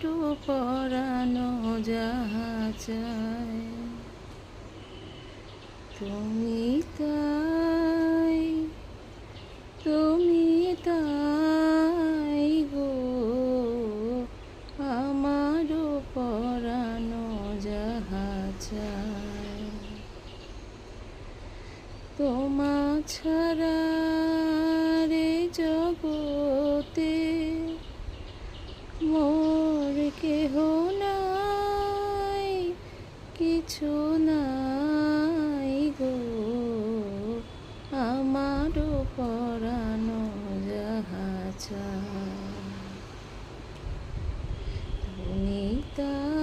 আমারও পরানো যাহা চায় তুমি তাই, তুমি তাই গো, আমারও পরানো যাহা চায়। তোমা ছাড়া রে জগতে মোর কেহ নাই, কিছু নাই গো, আমারও পরানো যাহা চায় তুমি তা